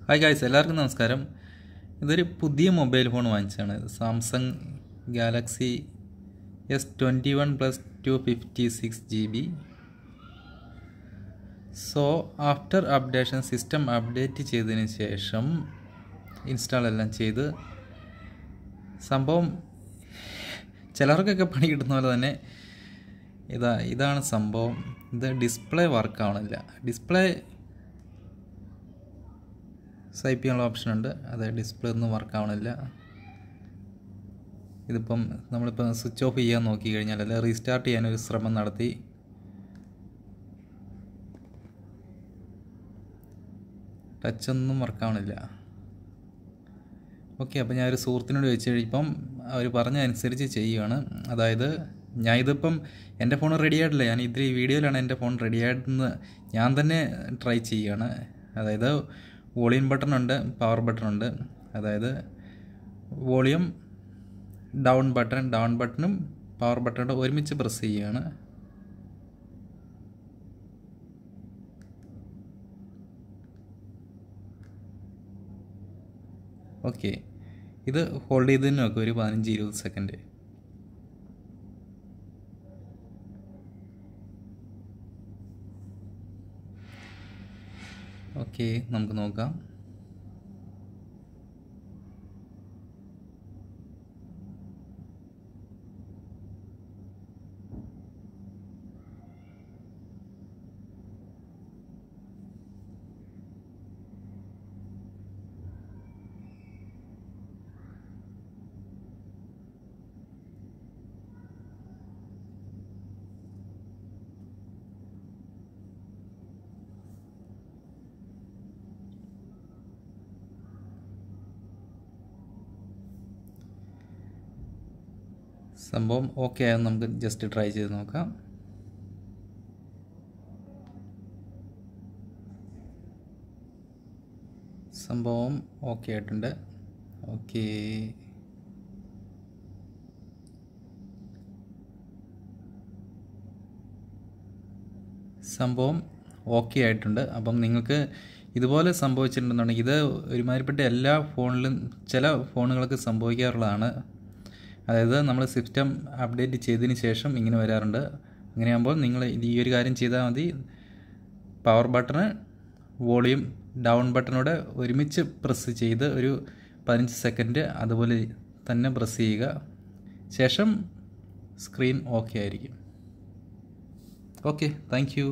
Hi guys, എല്ലാവർക്കും നമസ്കാരം. ഇതൊരു പുതിയ മൊബൈൽ ഫോൺ വാങ്ങിച്ചതാണ്. Samsung Galaxy S21 + 256 GB. So after updation system update ചെയ്തതിന് ശേഷം ഇൻസ്റ്റാൾ എല്ലാം ചെയ്ത് സംഭവം ചിലർക്കൊക്കെ പണി കിട്ടുന്ന പോലെ തന്നെ ഇതാണ് സംഭവം. ഇത് ഡിസ്പ്ലേ വർക്ക് ആവണില്ല. ഡിസ്പ്ലേ സ്വൈപ്പ് ചെയ്യാനുള്ള ഓപ്ഷൻ ഉണ്ട്, അത് ഡിസ്പ്ലേ ഒന്നും വർക്ക് ആവണില്ല. ഇതിപ്പം നമ്മളിപ്പോൾ സ്വിച്ച് ഓഫ് ചെയ്യാൻ നോക്കി കഴിഞ്ഞാൽ അല്ല റീസ്റ്റാർട്ട് ചെയ്യാനൊരു ശ്രമം നടത്തി, ടച്ചൊന്നും വർക്ക് ആവണില്ല. ഓക്കെ, അപ്പോൾ ഞാനൊരു സുഹൃത്തിനോട് ചോദിച്ചു കഴിയുമ്പം അവർ പറഞ്ഞ അനുസരിച്ച് ചെയ്യുകയാണ്. അതായത് ഇതിപ്പം എൻ്റെ ഫോൺ റെഡി ആയിട്ടില്ല, ഞാൻ ഈ വീഡിയോയിലാണ് എൻ്റെ ഫോൺ റെഡി ആയിട്ടെന്ന് ഞാൻ തന്നെ ട്രൈ ചെയ്യുകയാണ്. അതായത് വോളിയം ബട്ടൺ ഉണ്ട്, പവർ ബട്ടൺ ഉണ്ട്. അതായത് വോളിയം ഡൗൺ ബട്ടണും പവർ ബട്ടണും ഒരുമിച്ച് പ്രസ് ചെയ്യുകയാണ്. ഓക്കെ, ഇത് ഹോൾഡ് ചെയ്ത് തന്നെ വെക്കും ഒരു 15-20 സെക്കൻഡ്. ഓക്കെ, നമുക്ക് നോക്കാം. സംഭവം ഓക്കെ ആയെന്ന് നമുക്ക് ജസ്റ്റ് ട്രൈ ചെയ്ത് നോക്കാം. സംഭവം ഓക്കെ ആയിട്ടുണ്ട്. ഓക്കെ, സംഭവം ഓക്കെ ആയിട്ടുണ്ട്. അപ്പം നിങ്ങൾക്ക് ഇതുപോലെ സംഭവിച്ചിട്ടുണ്ടെന്നുണ്ടെങ്കിൽ ഇത് ഒരുമാതിരിപ്പെട്ട എല്ലാ ഫോണിലും ചില ഫോണുകൾക്ക് സംഭവിക്കാറുള്ളതാണ്. അതായത് നമ്മൾ സിസ്റ്റം അപ്ഡേറ്റ് ചെയ്തതിന് ശേഷം ഇങ്ങനെ വരാറുണ്ട്. അങ്ങനെയാകുമ്പോൾ നിങ്ങൾ ഈ ഒരു കാര്യം ചെയ്താൽ മതി. പവർ ബട്ടണ് വോളിയം ഡൗൺ ബട്ടണോടെ ഒരുമിച്ച് പ്രസ് ചെയ്ത് ഒരു 15 സെക്കൻഡ് അതുപോലെ തന്നെ പ്രസ് ചെയ്യുക. ശേഷം സ്ക്രീൻ ഓക്കെ ആയിരിക്കും. Okay, thank you.